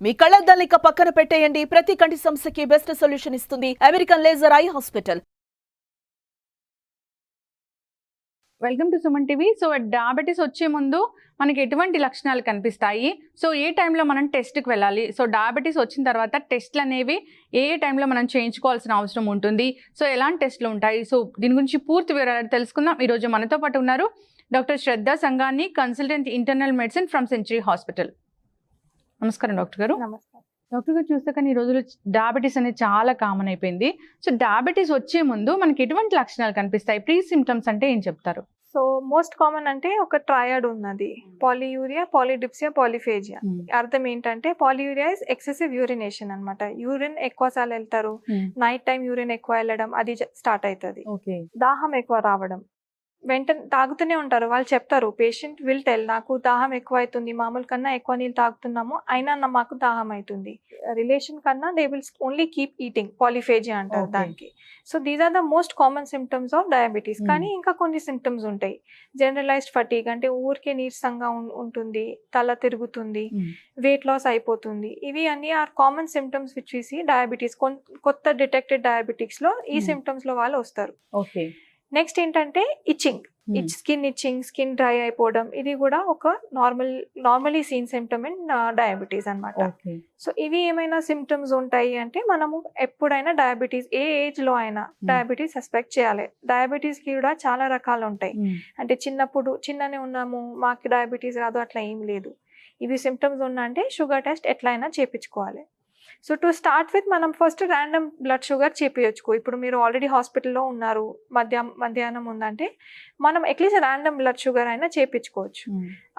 మీ కళ్ళద్దాలు ఇక పక్కన పెట్టేయండి. ప్రతి కంటి సమస్యకి బెస్ట్ సొల్యూషన్ ఇస్తుంది American laser eye hospital. Welcome to Suman TV. So diabetes వచ్చే ముందు మనకి ఎటువంటి లక్షణాలు కనిపిస్తాయి, సో ఏ టైంలో మనం టెస్ట్కి వెళ్ళాలి, సో డయాబెటీస్ వచ్చిన తర్వాత టెస్ట్లు అనేవి ఏ టైంలో మనం చేయించుకోవాల్సిన అవసరం ఉంటుంది, సో ఎలాంటి టెస్ట్లు ఉంటాయి, సో దీని గురించి పూర్తి వివరాలు తెలుసుకుందాం. ఈరోజు మనతో పాటు ఉన్నారు doctor Shraddha Sangani, consultant internal medicine from century hospital. నమస్కారం డాక్టర్ గారు. నమస్కారం. డాక్టర్ గారు, చూస్తే కానీ ఈ రోజుల్లో డయాబెటీస్ అనేది చాలా కామన్ అయిపోయింది. సో డయాబెటీస్ వచ్చే ముందు మనకి ఎటువంటి లక్షణాలు కనిపిస్తాయి, ప్రీ సిమ్టమ్స్ అంటే ఏం చెప్తారు? సో మోస్ట్ కామన్ అంటే ఒక ట్రయాడ్ ఉన్నది, పాలియూరియా, పాలిడిప్సియా, పాలిఫేజియా. అర్థం ఏంటంటే పాలియూరియా ఇస్ ఎక్సెసివ్ యూరినేషన్ అన్నమాట. యూరిన్ ఎక్కువ సార్లు వెళ్తారు, నైట్ టైం యూరిన్ ఎక్కువ వెళ్ళడం, అది స్టార్ట్ అవుతుంది. దాహం ఎక్కువ రావడం, వెంటనే తాగుతూనే ఉంటారు. వాళ్ళు చెప్తారు, పేషెంట్ విల్ టెల్, నాకు దాహం ఎక్కువ అవుతుంది, మామూలు కన్నా ఎక్కువ నీళ్ళు తాగుతున్నాము అయినా మాకు దాహం అవుతుంది. రిలేషన్ కన్నా they will only keep eating, polyphagia అంటారు దానికి. So these are the most common symptoms of diabetes. కానీ ఇంకా కొన్ని సిమ్టమ్స్ ఉంటాయి. జనరలైజ్డ్ ఫటీగ్ అంటే ఊరికే నీరసంగా ఉంటుంది, తల తిరుగుతుంది, వెయిట్ లాస్ అయిపోతుంది. ఇవి అన్ని are common symptoms which we see diabetes. కొత్త డిటెక్టెడ్ డయాబెటిక్స్ లో ఈ సిమ్టమ్స్ లో వాళ్ళు వస్తారు. నెక్స్ట్ ఏంటంటే itching, skin itching, skin dry అయిపోవడం, ఇది కూడా ఒక normally seen symptom in diabetes అన్నమాట. సో ఇవి ఏమైనా సిమ్టమ్స్ ఉంటాయి అంటే మనము ఎప్పుడైనా డయాబెటీస్ ఏ ఏజ్ లో అయినా డయాబెటీస్ సస్పెక్ట్ చేయాలి. డయాబెటీస్ కి కూడా చాలా రకాలు ఉంటాయి. అంటే చిన్ననే ఉన్నాము, మాకు డయాబెటీస్ రాదు, అట్లా ఏం లేదు. ఇవి సిమ్టమ్స్ ఉన్నా అంటే షుగర్ టెస్ట్ ఎట్లయినా చేయించుకోవాలి. సో టు స్టార్ట్ విత్ మనం ఫస్ట్ ర్యాండమ్ బ్లడ్ షుగర్ చేపించచ్చు. ఇప్పుడు మీరు ఆల్రెడీ హాస్పిటల్లో ఉన్నారు, మధ్యాహ్నం ఉందంటే మనం అట్లీస్ట్ ర్యాండమ్ బ్లడ్ షుగర్ అయినా చేపించుకోవచ్చు.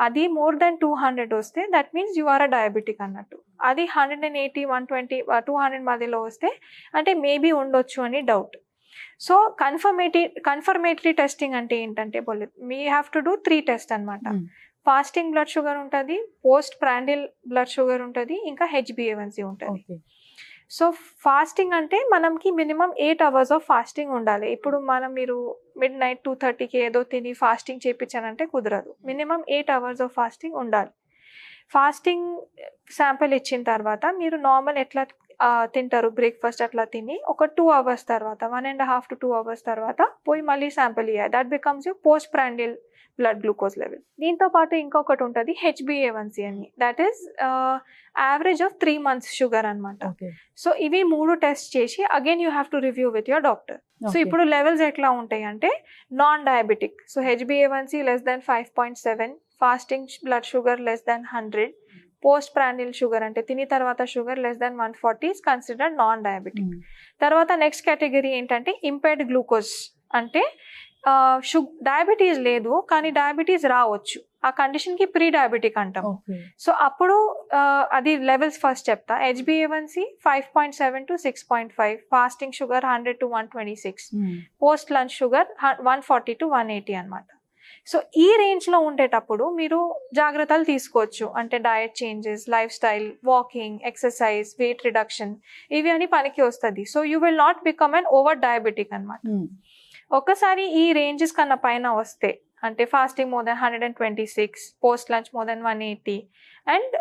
అది మోర్ దెన్ 200 వస్తే that means you are a diabetic అన్నట్టు. అది 180, 120, 200 మధ్యలో వస్తే అంటే మేబీ ఉండొచ్చు అని డౌట్. సో కన్ఫర్మేటరీ టెస్టింగ్ అంటే ఏంటంటే we have to do 3 test అనమాట. ఫాస్టింగ్ బ్లడ్ షుగర్ ఉంటుంది, పోస్ట్ ప్రాండిల్ బ్లడ్ షుగర్ ఉంటుంది, ఇంకా HbA1c ఉంటుంది. సో ఫాస్టింగ్ అంటే మనకి మినిమం 8 hours ఆఫ్ ఫాస్టింగ్ ఉండాలి. ఇప్పుడు మీరు midnight 2:30కి ఏదో తిని ఫాస్టింగ్ చేయించానంటే కుదరదు. మినిమం 8 hours ఆఫ్ ఫాస్టింగ్ ఉండాలి. ఫాస్టింగ్ శాంపిల్ ఇచ్చిన తర్వాత మీరు నార్మల్ ఎట్లా తింటారు, బ్రేక్ఫాస్ట్ అట్లా తిని ఒక 2 hours తర్వాత, 1.5 to 2 hours తర్వాత పోయి మళ్ళీ శాంపిల్ ఇవ్వాలి. That becomes you post ప్రాండిల్ blood glucose level. దీంతో పాటు ఇంకొకటి ఉంటుంది HbA1c అని, that is average of 3 months sugar అనమాట. సో ఇవి 3 టెస్ట్ చేసి again you have to review with your doctor. So ఇప్పుడు లెవెల్స్ ఎట్లా ఉంటాయి అంటే non diabetic, so HbA1c less than 5.7, fasting blood sugar less than 100, post ప్రాండిల్ sugar అంటే తిని తర్వాత sugar less than 140 is considered non diabetic. తర్వాత next category ఏంటంటే impaired glucose, అంటే డయాబెటీస్ లేదు కానీ డయాబెటీస్ రావచ్చు, ఆ కండిషన్ కి ప్రీ డయాబెటిక్ అంటాం. సో అప్పుడు అది లెవెల్స్ ఫస్ట్ చెప్తా. HbA1c 5.7 to 6.5, fasting sugar 100 to 126, post lunch sugar 140 to 180 అనమాట. సో ఈ రేంజ్ లో ఉండేటప్పుడు మీరు జాగ్రత్తలు తీసుకోవచ్చు, అంటే diet changes, life style, walking, exercise, weight reduction, ఇవి అని పనికి వస్తుంది. So you will not become an over diabetic అనమాట. ఒకసారి ఈ రేంజెస్ కన్నా పైన వస్తే, అంటే fasting more than 126, post lunch more than 180 and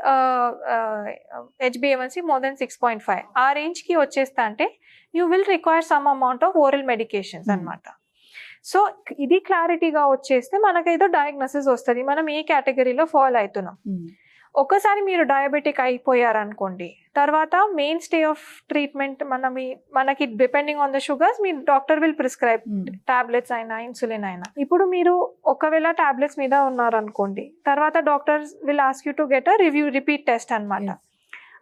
HbA1c more than 6.5, ఆ రేంజ్కి వచ్చేస్తా అంటే you will require some amount of oral medications అనమాట. సో ఇది క్లారిటీగా వచ్చేస్తే మనకేదో డయాగ్నోసిస్ వస్తుంది, మనం ఏ కేటగిరీలో ఫాలో అవుతున్నాం. ఒకసారి మీరు డయాబెటిక్ అయిపోయారనుకోండి, తర్వాత మెయిన్ స్టే ఆఫ్ ట్రీట్మెంట్ మనకి depending on the sugars me doctor will prescribe tablets అయినా ఇన్సులిన్ అయినా. ఇప్పుడు మీరు ఒకవేళ టాబ్లెట్స్ మీద ఉన్నారనుకోండి, తర్వాత doctor will ask you to get a repeat test అనమాట.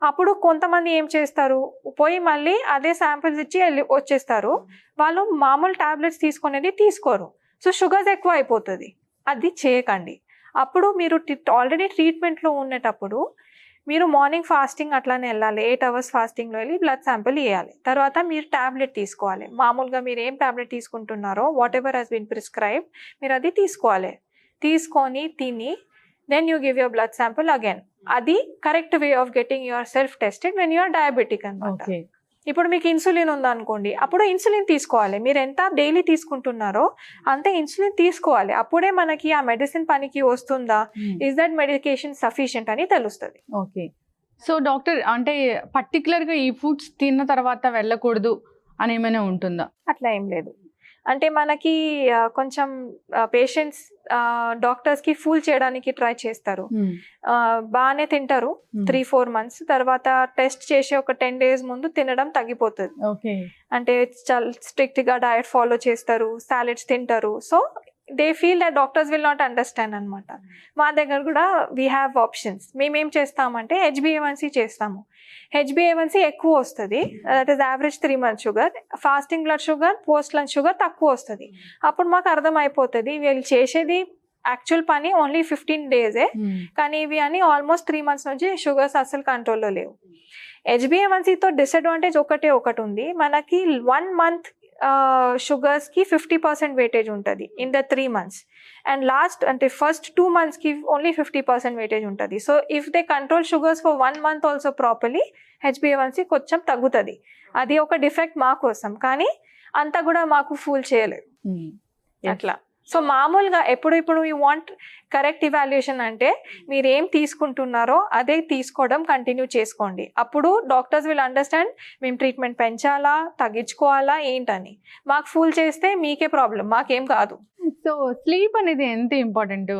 అప్పుడు కొంతమంది ఏం చేస్తారు, పోయి మళ్ళీ అదే శాంపిల్స్ ఇచ్చి వచ్చేస్తారు. వాళ్ళు మామూలు టాబ్లెట్స్ తీసుకునేది తీసుకోరు, సో షుగర్స్ ఎక్కువ అయిపోతుంది. అది చేయకండి. అప్పుడు మీరు ఆల్రెడీ ట్రీట్మెంట్లో ఉండేటప్పుడు మీరు మార్నింగ్ ఫాస్టింగ్ అట్లానే వెళ్ళాలి, 8 hours ఫాస్టింగ్లో వెళ్ళి బ్లడ్ శాంపిల్ ఇవ్వాలి. తర్వాత మీరు టాబ్లెట్ తీసుకోవాలి. మామూలుగా మీరు ఏం టాబ్లెట్ తీసుకుంటున్నారో whatever he's been prescribe మీరు అది తీసుకోవాలి. తీసుకొని తిని then you give your blood sample again. అది correct way of getting yourself tested when you're diabetic అనమాట. ఇప్పుడు మీకు ఇన్సులిన్ ఉందనుకోండి, అప్పుడు ఇన్సులిన్ తీసుకోవాలి. మీరు ఎంత డైలీ తీసుకుంటున్నారో అంతే ఇన్సులిన్ తీసుకోవాలి. అప్పుడే మనకి ఆ మెడిసిన్ పనికి వస్తుందా, ఇస్ దట్ మెడికేషన్ సఫిషియంట్ అని తెలుస్తుంది. ఓకే. సో డాక్టర్ అంటే పర్టికులర్గా ఈ ఫుడ్స్ తిన్న తర్వాత వెళ్ళకూడదు అని ఏమైనా ఉంటుందా? అట్లా ఏం లేదు. అంటే మనకి కొంచెం పేషెంట్స్ డాక్టర్స్కి ఫూల్ చేయడానికి ట్రై చేస్తారు. బాగానే తింటారు 3-4 months, తర్వాత టెస్ట్ చేసి ఒక 10 days ముందు తినడం తగ్గిపోతుంది. ఓకే. అంటే చాలా స్ట్రిక్ట్గా డయట్ ఫాలో చేస్తారు, సాలెడ్స్ తింటారు. So they feel that doctors will not understand అనమాట. మా దగ్గర కూడా వీ హ్యావ్ ఆప్షన్స్. మేమేం చేస్తామంటే HbA1c చేస్తాము. HbA1c ఎక్కువ వస్తుంది, that is average 3 months sugar. Fasting blood sugar, post lunch sugar తక్కువ వస్తుంది. అప్పుడు మాకు అర్థమైపోతుంది వీళ్ళు చేసేది యాక్చువల్ పని ఓన్లీ 15 days, కానీ ఇవి అని ఆల్మోస్ట్ 3 months నుంచి షుగర్స్ అసలు కంట్రోల్లో లేవు. HbA1cతో డిసడ్వాంటేజ్ ఒకటి ఉంది, మనకి 1 month షుగర్స్కి 50% వెయిటేజ్ ఉంటుంది in the 3 months, and last అంటే ఫస్ట్ 2 monthsకి ఓన్లీ 50% వెయిటేజ్ ఉంటుంది. So if they control sugars for 1 month also properly, HbA1c కొంచెం తగ్గుతుంది. అది ఒక డిఫెక్ట్ మా కోసం, కానీ అంతా కూడా మాకు ఫూల్ చేయలేదు అట్లా. సో మామూలుగా ఇప్పుడు యూ వాంట్ కరెక్ట్ ఇవాల్యుయేషన్ అంటే మీరు ఏం తీసుకుంటున్నారో అదే తీసుకోవడం కంటిన్యూ చేసుకోండి. అప్పుడు డాక్టర్స్ విల్ అండర్స్టాండ్ మేము ట్రీట్మెంట్ పెంచాలా తగ్గించుకోవాలా ఏంటని. మాకు ఫూల్ చేస్తే మీకే ప్రాబ్లం, మాకేం కాదు. సో స్లీప్ అనేది ఎంత ఇంపార్టెంట్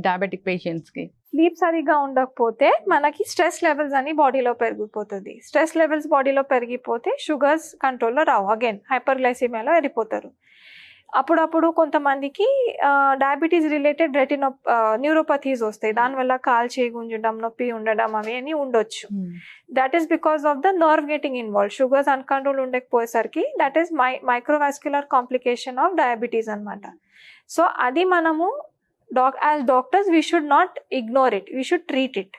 డయాబెటిక్ పేషెంట్స్కి? స్లీప్ సరిగా ఉండకపోతే మనకి స్ట్రెస్ లెవెల్స్ అని బాడీలో పెరిగిపోతుంది. స్ట్రెస్ లెవెల్స్ బాడీలో పెరిగిపోతే షుగర్స్ కంట్రోల్లో రావు, అగైన్ హైపర్ గ్లైసిమియాలో వెళ్ళిపోతారు. అప్పుడప్పుడు కొంతమందికి డయాబెటీస్ రిలేటెడ్ న్యూరోపథీస్ వస్తాయి, దానివల్ల కాలు చేయి గుంజడం, నొప్పి ఉండడం అవి అని ఉండొచ్చు. That is because of the nerve getting involve. Sugars uncontrol ఉండకపోయేసరికి that is microvascular complication of diabetes అనమాట. సో అది మనము as doctors we should not ignore it, we should treat it.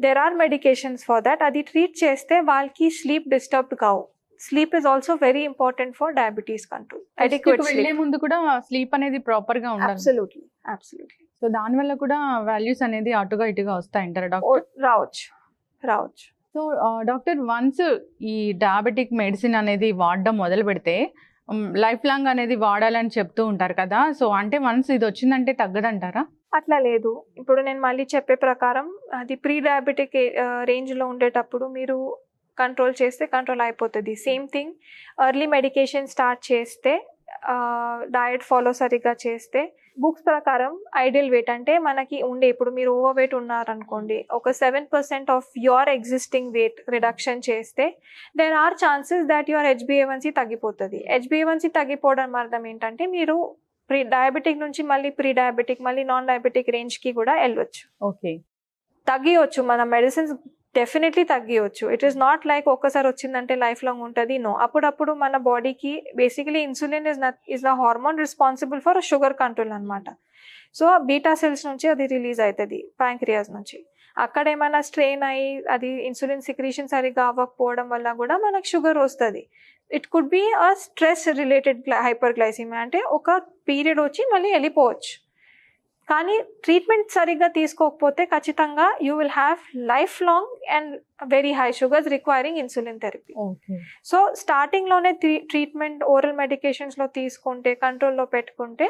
There are medications for that. అది treat చేస్తే వాళ్ళకి sleep disturbed కావు. Sleep is also very important for diabetes control. Adequate వెళ్ళే ముందు కూడా స్లీప్ అనేది ప్రాపర్ గా ఉండాలి. అబ్సల్యూట్లీ. సో దాని వల్ల కూడా వాల్యూస్ అనేది అటుగా ఇటుగా వస్తాయంటారా డాక్టర్? రావచ్చు. సో డాక్టర్, వన్స్ ఈ డయాబెటిక్ మెడిసిన్ అనేది వాడడం మొదలు పెడితే లైఫ్ లాంగ్ అనేది వాడాలని చెప్తూ ఉంటారు కదా. సో అంటే వన్స్ ఇది వచ్చిందంటే తగ్గదంటారా? అట్లా లేదు. ఇప్పుడు నేను మళ్ళీ చెప్పే ప్రకారం అది ప్రీ డయాబెటిక్ రేంజ్లో ఉండేటప్పుడు మీరు కంట్రోల్ చేస్తే కంట్రోల్ అయిపోతుంది. Same thing early medication start చేస్తే, డయట్ ఫాలో సరిగ్గా చేస్తే, బుక్స్ ప్రకారం ఐడియల్ వెయిట్ అంటే మనకి ఉండే, ఇప్పుడు మీరు ఓవర్ వెయిట్ ఉన్నారనుకోండి, ఒక 7% of your existing weight reduction చేస్తే there are chances that your HbA1c తగ్గిపోతుంది. HbA1c తగ్గిపోవడం అర్థం ఏంటంటే మీరు డయాబెటిక్ నుంచి మళ్ళీ ప్రీ డయాబెటిక్, మళ్ళీ నాన్ డయాబెటిక్ రేంజ్కి కూడా వెళ్ళవచ్చు. ఓకే, తగ్గియచ్చు. మన మెడిసిన్స్ డెఫినెట్లీ తగ్గియచ్చు. ఇట్ ఈస్ నాట్ లైక్ ఒక్కసారి వచ్చిందంటే లైఫ్ లాంగ్ ఉంటుంది. నో, అప్పుడప్పుడు మన బాడీకి basically insulin is the hormone responsible for sugar control అనమాట. సో బీటా సెల్స్ నుంచి అది రిలీజ్ అవుతుంది ప్యాంక్రియాస్ నుంచి. అక్కడ ఏమైనా స్ట్రెయిన్ అయ్యి అది ఇన్సులిన్ సిక్రీషన్ సరిగ్గా అవ్వకపోవడం వల్ల కూడా మనకు షుగర్ వస్తుంది. It could be a stress related hyper glycaemia, అంటే ఒక పీరియడ్ వచ్చి మళ్ళీ వెళ్ళిపోవచ్చు. కానీ ట్రీట్మెంట్ సరిగ్గా తీసుకోకపోతే ఖచ్చితంగా you will have life long and very high sugars requiring insulin therapy. So స్టార్టింగ్లోనే ట్రీట్మెంట్ ఓరల్ మెడికేషన్స్లో తీసుకుంటే, కంట్రోల్లో పెట్టుకుంటే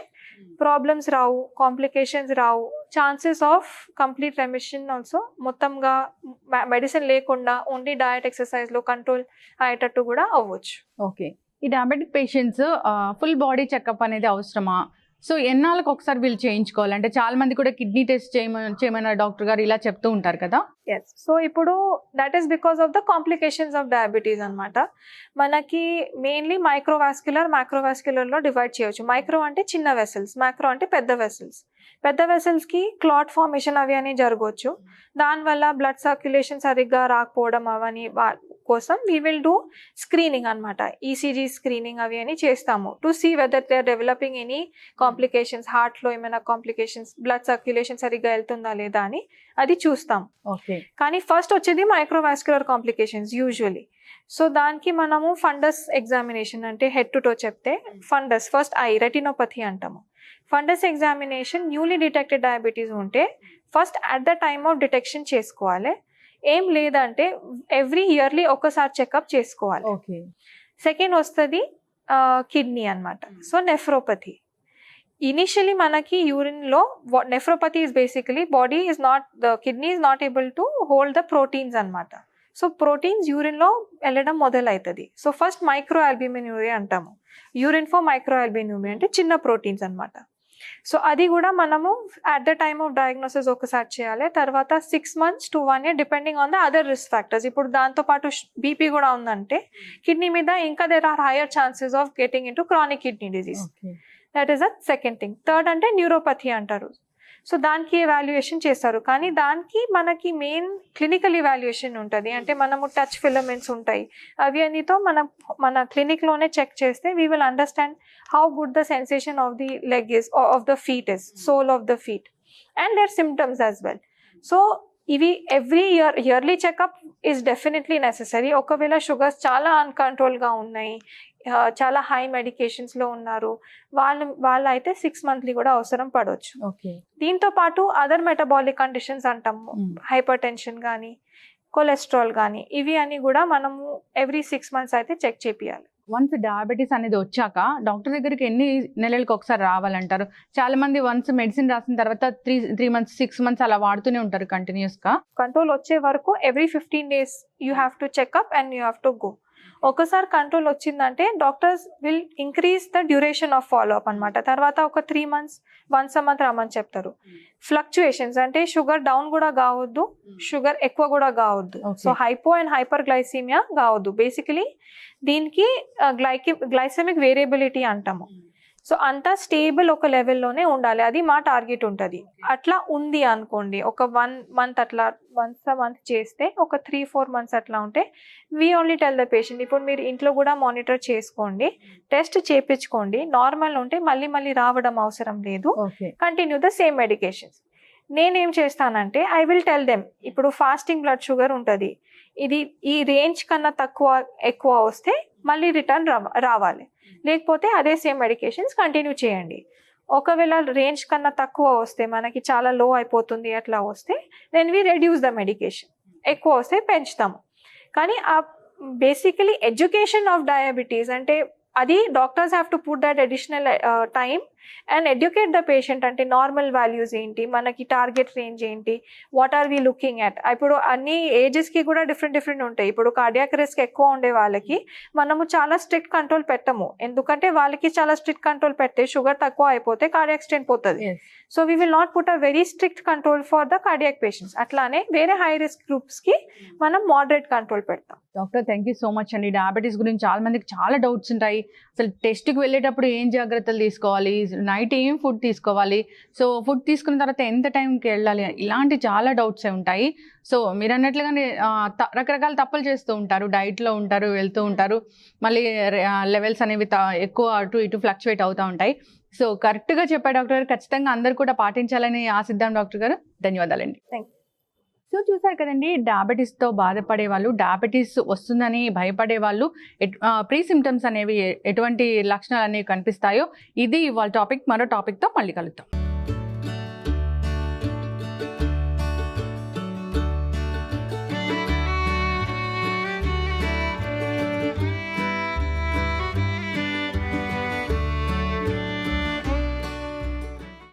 problems Rao, complications Rao, chances of complete remission also మొత్తంగా మెడిసిన్ లేకుండా ఓన్లీ డయట్ ఎక్సర్సైజ్లో కంట్రోల్ అయ్యేటట్టు కూడా అవ్వచ్చు. ఓకే, ఈ diabetic patients full body checkup అనేది అవసరమా? సో ఎన్నాళ్ళకి ఒకసారి వీళ్ళు చేయించుకోవాలి? అంటే చాలా మంది కూడా కిడ్నీ టెస్ట్ చేయమని డాక్టర్ గారు ఇలా చెప్తూ ఉంటారు కదా. ఎస్, సో ఇప్పుడు that is because of the complications of diabetes అనమాట. మనకి మెయిన్లీ మైక్రోవాస్క్యులర్లో డివైడ్ చేయవచ్చు. మైక్రో అంటే చిన్న వెసల్స్, మైక్రో అంటే పెద్ద వెసల్స్. పెద్ద వెసల్స్కి క్లాట్ ఫార్మేషన్ అవి అని జరగవచ్చు. దానివల్ల బ్లడ్ సర్క్యులేషన్ సరిగ్గా రాకపోవడం అవని కోసం వీ విల్ డూ స్క్రీనింగ్ అనమాట. ఈసీజీ స్క్రీనింగ్ అవి అని చేస్తాము to see whether they are developing any complications, హార్ట్లో ఏమైనా కాంప్లికేషన్స్, బ్లడ్ సర్క్యులేషన్ సరిగ్గా వెళ్తుందా లేదా అని అది చూస్తాం. కానీ ఫస్ట్ వచ్చేది మైక్రోవాస్క్యులర్ కాంప్లికేషన్స్ యూజువలీ. సో దానికి మనము ఫండస్ ఎగ్జామినేషన్, అంటే హెడ్ టు టో చెప్తే ఫండస్, ఫస్ట్ ఐ రెటినోపథీ అంటాము. Fundus examination newly detected diabetes ఉంటే first at the time of detection చేసుకోవాలి. ఏం లేదంటే ఎవ్రీ ఇయర్లీ ఒకసారి చెకప్ చేసుకోవాలి. సెకండ్ వస్తుంది కిడ్నీ అనమాట, సో నెఫ్రోపథీ. ఇనిషియలీ మనకి యూరిన్ లో nephropathy is basically body is not, the kidney is not able to hold the proteins అన్నమాట. సో ప్రోటీన్స్ యూరిన్ లో వెళ్ళడం మొదలవుతుంది. సో ఫస్ట్ మైక్రో ఆల్బ్యూమిన్యూరియా అంటాము. యూరిన్ ఫర్ మైక్రో ఆల్బ్యూమిన్యూరియా అంటే చిన్న ప్రోటీన్స్ అన్నమాట. సో అది కూడా మనము at the time of diagnosis ఒకసారి చేయాలి. తర్వాత 6 months to 1 year depending on the other risk factors. ఇప్పుడు దాంతోపాటు బీపీ కూడా ఉందంటే కిడ్నీ మీద ఇంకా there are higher chances of getting into chronic kidney disease. That is a second thing. Third అంటే న్యూరోపతి అంటారు. సో దానికి ఎవాల్యుయేషన్ చేస్తారు, కానీ దానికి మనకి మెయిన్ క్లినికల్ ఇవాల్యుయేషన్ ఉంటుంది. అంటే మనము టచ్ ఫిలమెంట్స్ ఉంటాయి, అవి అన్నితో మన క్లినిక్లోనే చెక్ చేస్తే we will understand how good the sensation of the leg is, of the feet is, sole of the feet and their symptoms as well. So ఇవి every yearly checkup is definitely necessary. ఒకవేళ sugars చాలా అన్కంట్రోల్గా ఉన్నాయి, చాలా high మెడికేషన్స్లో ఉన్నారు, వాళ్ళు అయితే 6 monthly కూడా అవసరం పడవచ్చు. దీంతో పాటు అదర్ మెటబాలిక్ కండిషన్స్ అంటాము, హైపర్ టెన్షన్ కానీ కొలెస్ట్రాల్ కానీ, ఇవి అని కూడా మనము ఎవ్రీ 6 months అయితే చెక్ చేపియాలి. వన్స్ డయాబెటీస్ అనేది వచ్చాక డాక్టర్ దగ్గరికి ఎన్ని నెలలకు ఒకసారి రావాలంటారు? చాలా మంది వన్స్ మెడిసిన్ రాసిన తర్వాత 3 months 6 months అలా వాడుతూనే ఉంటారు కంటిన్యూస్ గా. కంట్రోల్ వచ్చే వరకు every 15 days you have to checkup and you have to go. ఒకసారి కంట్రోల్ వచ్చిందంటే doctors will increase the duration of follow up అనమాట. తర్వాత ఒక 3 months, 1 month రమ్మని చెప్తారు. ఫ్లక్చుయేషన్స్ అంటే షుగర్ డౌన్ కూడా కావద్దు, షుగర్ ఎక్కువ కూడా కావద్దు. So hypo and hyper glycaemia కావద్దు. బేసికలీ దీనికి గ్లైసెమిక్ వేరియబిలిటీ అంటాము. సో అంతా స్టేబుల్ ఒక లెవెల్లోనే ఉండాలి, అది మా టార్గెట్ ఉంటుంది. అట్లా ఉంది అనుకోండి, ఒక 1 month అట్లా once a month చేస్తే, ఒక 3-4 months అట్లా ఉంటే we only tell the patient, ఇప్పుడు మీరు ఇంట్లో కూడా మానిటర్ చేసుకోండి, టెస్ట్ చేయించుకోండి, నార్మల్ ఉంటే మళ్ళీ రావడం అవసరం లేదు, కంటిన్యూ ద సేమ్ మెడికేషన్స్. నేనేం చేస్తానంటే ఐ విల్ టెల్ దెమ్, ఇప్పుడు ఫాస్టింగ్ బ్లడ్ షుగర్ ఉంటుంది, ఇది ఈ రేంజ్ కన్నా ఎక్కువ వస్తే మళ్ళీ రిటర్న్ రావాలి, లేకపోతే అదే సేమ్ మెడికేషన్స్ కంటిన్యూ చేయండి. ఒకవేళ రేంజ్ కన్నా తక్కువ వస్తే, మనకి చాలా లో అయిపోతుంది అట్లా వస్తే, then we reduce the medication. ఎక్కువ వస్తే పెంచుతాము. కానీ ఆ బేసికలీ ఎడ్యుకేషన్ ఆఫ్ డయాబెటీస్ అంటే అది doctors have to put that additional time and educate the patient. అంటే నార్మల్ వాల్యూస్ ఏంటి, మనకి టార్గెట్ రేంజ్ ఏంటి, what are we looking at. ఇప్పుడు అన్ని ఏజెస్కి కూడా డిఫరెంట్ ఉంటాయి. ఇప్పుడు కార్డియాక్ రిస్క్ ఎక్కువ ఉండే వాళ్ళకి మనము చాలా స్ట్రిక్ట్ కంట్రోల్ పెట్టము, ఎందుకంటే వాళ్ళకి చాలా స్ట్రిక్ట్ కంట్రోల్ పెడితే షుగర్ తక్కువ అయిపోతే కార్డియాక్ స్టెంట్ పోతుంది. So we will not put a very strict control for the cardiac patients. అట్లానే వేరే హై రిస్క్ గ్రూప్స్కి మనం మోడరేట్ కంట్రోల్ పెడతాం. Doctor thank you so much అండి. డయాబెటీస్ గురించి చాలా మందికి చాలా డౌట్స్ ఉంటాయి. అసలు టెస్ట్కి వెళ్ళేటప్పుడు ఏం జాగ్రత్తలు తీసుకోవాలి, నైట్ ఏం ఫుడ్ తీసుకోవాలి, సో ఫుడ్ తీసుకున్న తర్వాత ఎంత టైంకి వెళ్ళాలి, ఇలాంటి చాలా డౌట్స్ ఉంటాయి. సో మీరు అన్నట్లుగానే రకరకాల తప్పులు చేస్తూ ఉంటారు, డైట్లో ఉంటారు, వెళ్తూ ఉంటారు, మళ్ళీ లెవెల్స్ అనేవి ఎక్కువ అటు ఇటు ఫ్లక్చువేట్ అవుతూ ఉంటాయి. సో కరెక్ట్గా చెప్పారు డాక్టర్ గారు, ఖచ్చితంగా అందరూ కూడా పాటించాలని ఆశిద్దాం డాక్టర్ గారు. ధన్యవాదాలండి. సో చూసారు కదండి, డయాబెటీస్తో బాధపడే వాళ్ళు, డయాబెటీస్ వస్తుందని భయపడే వాళ్ళు, ప్రీ సిమ్టమ్స్ అనేవి ఎటువంటి లక్షణాలు అనేవి కనిపిస్తాయో, ఇది ఇవాళ టాపిక్. మరో టాపిక్తో మళ్ళీ కలుద్దాం.